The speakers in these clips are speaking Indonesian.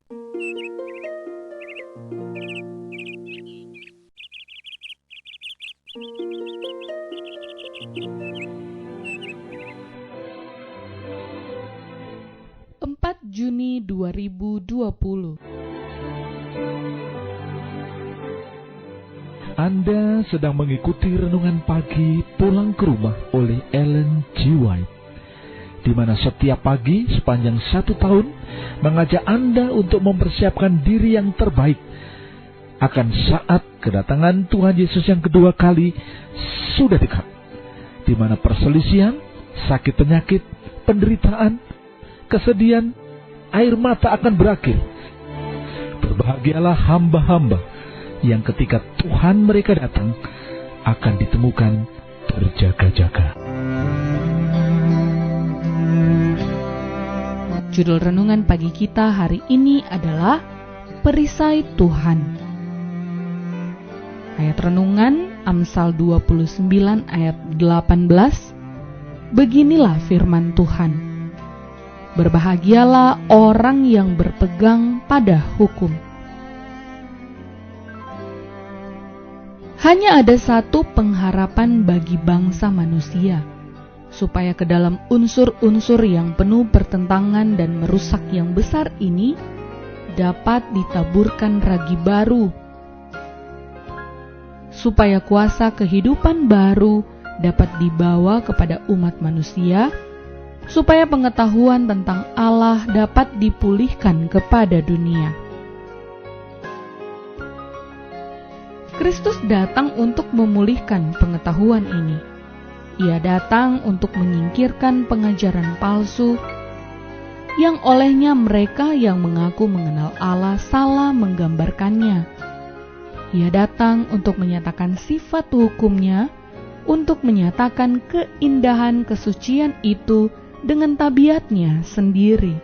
Juni 2020. Anda sedang mengikuti renungan pagi pulang ke rumah oleh Ellen G. White, di mana setiap pagi sepanjang 1 tahun mengajak Anda untuk mempersiapkan diri yang terbaik akan saat kedatangan Tuhan Yesus yang kedua kali sudah dekat, di mana perselisihan, sakit penyakit, penderitaan, kesedihan, air mata akan berakhir. Berbahagialah hamba-hamba yang ketika Tuhan mereka datang akan ditemukan berjaga-jaga. Judul renungan pagi kita hari ini adalah Perisai Tuhan. Ayat renungan Amsal 29 ayat 18. Beginilah firman Tuhan. Berbahagialah orang yang berpegang pada hukum. Hanya ada satu pengharapan bagi bangsa manusia, supaya ke dalam unsur-unsur yang penuh pertentangan dan merusak yang besar ini dapat ditaburkan ragi baru, supaya kuasa kehidupan baru dapat dibawa kepada umat manusia, supaya pengetahuan tentang Allah dapat dipulihkan kepada dunia. Kristus datang untuk memulihkan pengetahuan ini. Ia datang untuk menyingkirkan pengajaran palsu yang olehnya mereka yang mengaku mengenal Allah salah menggambarkannya. Ia datang untuk menyatakan sifat hukumnya, untuk menyatakan keindahan kesucian itu dengan tabiatnya sendiri.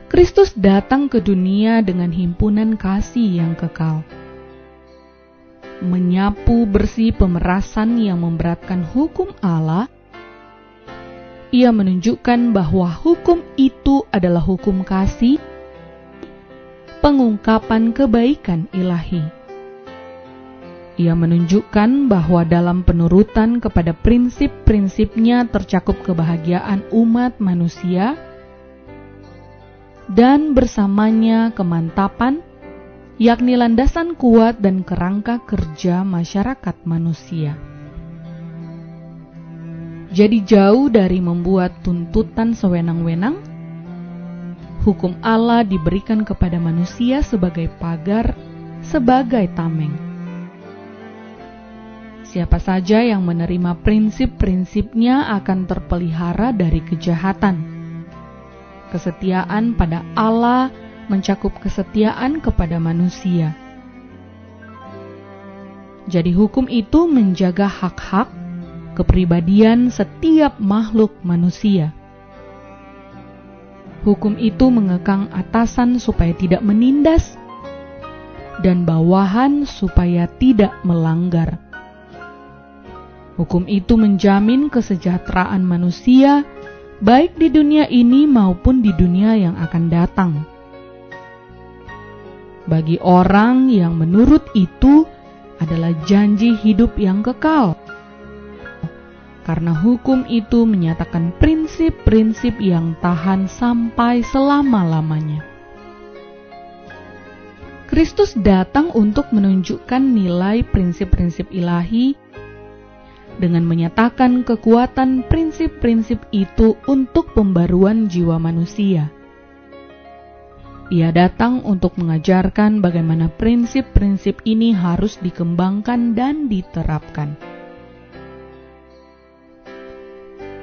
Kristus datang ke dunia dengan himpunan kasih yang kekal, menyapu bersih pemerasan yang memberatkan hukum Allah. Ia menunjukkan bahwa hukum itu adalah hukum kasih, pengungkapan kebaikan ilahi. Ia menunjukkan bahwa dalam penurutan kepada prinsip-prinsipnya tercakup kebahagiaan umat manusia, dan bersamanya kemantapan, yakni landasan kuat dan kerangka kerja masyarakat manusia. Jadi jauh dari membuat tuntutan sewenang-wenang, hukum Allah diberikan kepada manusia sebagai pagar, sebagai tameng. Siapa saja yang menerima prinsip-prinsipnya akan terpelihara dari kejahatan. Kesetiaan pada Allah mencakup kesetiaan kepada manusia. Jadi hukum itu menjaga hak-hak, kepribadian setiap makhluk manusia. Hukum itu mengekang atasan supaya tidak menindas, dan bawahan supaya tidak melanggar. Hukum itu menjamin kesejahteraan manusia, baik di dunia ini maupun di dunia yang akan datang. Bagi orang yang menurut itu adalah janji hidup yang kekal, karena hukum itu menyatakan prinsip-prinsip yang tahan sampai selama-lamanya. Kristus datang untuk menunjukkan nilai prinsip-prinsip ilahi dengan menyatakan kekuatan prinsip-prinsip itu untuk pembaruan jiwa manusia. Ia datang untuk mengajarkan bagaimana prinsip-prinsip ini harus dikembangkan dan diterapkan.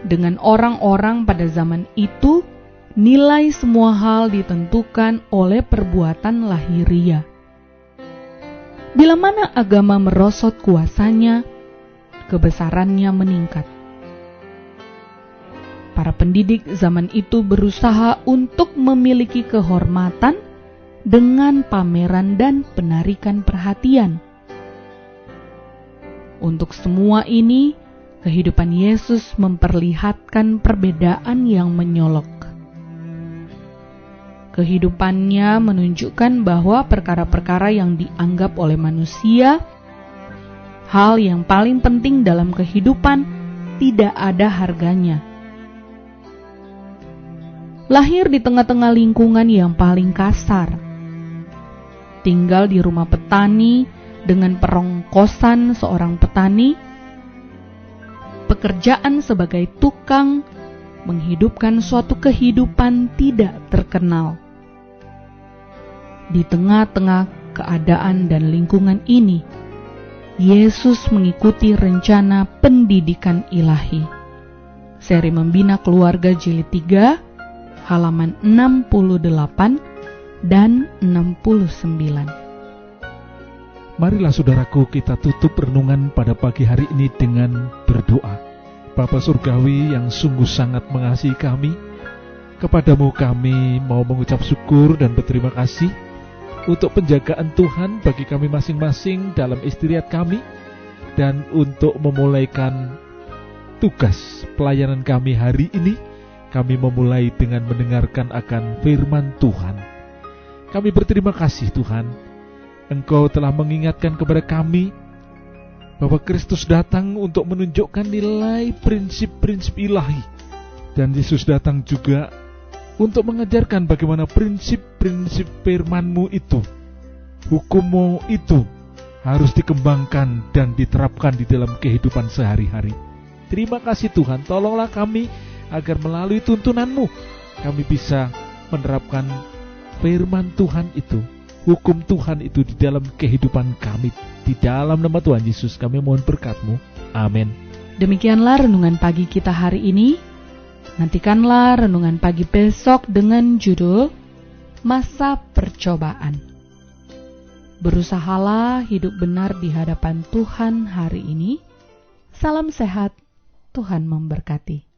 Dengan orang-orang pada zaman itu, nilai semua hal ditentukan oleh perbuatan lahiriah. Bila mana agama merosot kuasanya, kebesarannya meningkat. Para pendidik zaman itu berusaha untuk memiliki kehormatan dengan pameran dan penarikan perhatian. Untuk semua ini, kehidupan Yesus memperlihatkan perbedaan yang menyolok. Kehidupannya menunjukkan bahwa perkara-perkara yang dianggap oleh manusia, hal yang paling penting dalam kehidupan, tidak ada harganya. Lahir di tengah-tengah lingkungan yang paling kasar, tinggal di rumah petani dengan perongkosan seorang petani, pekerjaan sebagai tukang menghidupkan suatu kehidupan tidak terkenal. Di tengah-tengah keadaan dan lingkungan ini, Yesus mengikuti rencana pendidikan ilahi. Seri Membina Keluarga Jilid 3, halaman 68 dan 69. Marilah saudaraku, kita tutup renungan pada pagi hari ini dengan berdoa. Bapa Surgawi yang sungguh sangat mengasihi kami, kepadamu kami mau mengucap syukur dan berterima kasih untuk penjagaan Tuhan bagi kami masing-masing dalam istirahat kami, dan untuk memulaikan tugas pelayanan kami hari ini. Kami memulai dengan mendengarkan akan firman Tuhan. Kami berterima kasih Tuhan, Engkau telah mengingatkan kepada kami bahwa Kristus datang untuk menunjukkan nilai prinsip-prinsip ilahi, dan Yesus datang juga untuk mengajarkan bagaimana prinsip-prinsip firman-Mu itu, hukum-Mu itu harus dikembangkan dan diterapkan di dalam kehidupan sehari-hari. Terima kasih Tuhan, tolonglah kami agar melalui tuntunan-Mu kami bisa menerapkan firman Tuhan itu, hukum Tuhan itu di dalam kehidupan kami. Di dalam nama Tuhan Yesus kami mohon berkat-Mu. Amin. Demikianlah renungan pagi kita hari ini. Nantikanlah renungan pagi besok dengan judul Masa Percobaan. Berusahalah hidup benar di hadapan Tuhan hari ini. Salam sehat, Tuhan memberkati.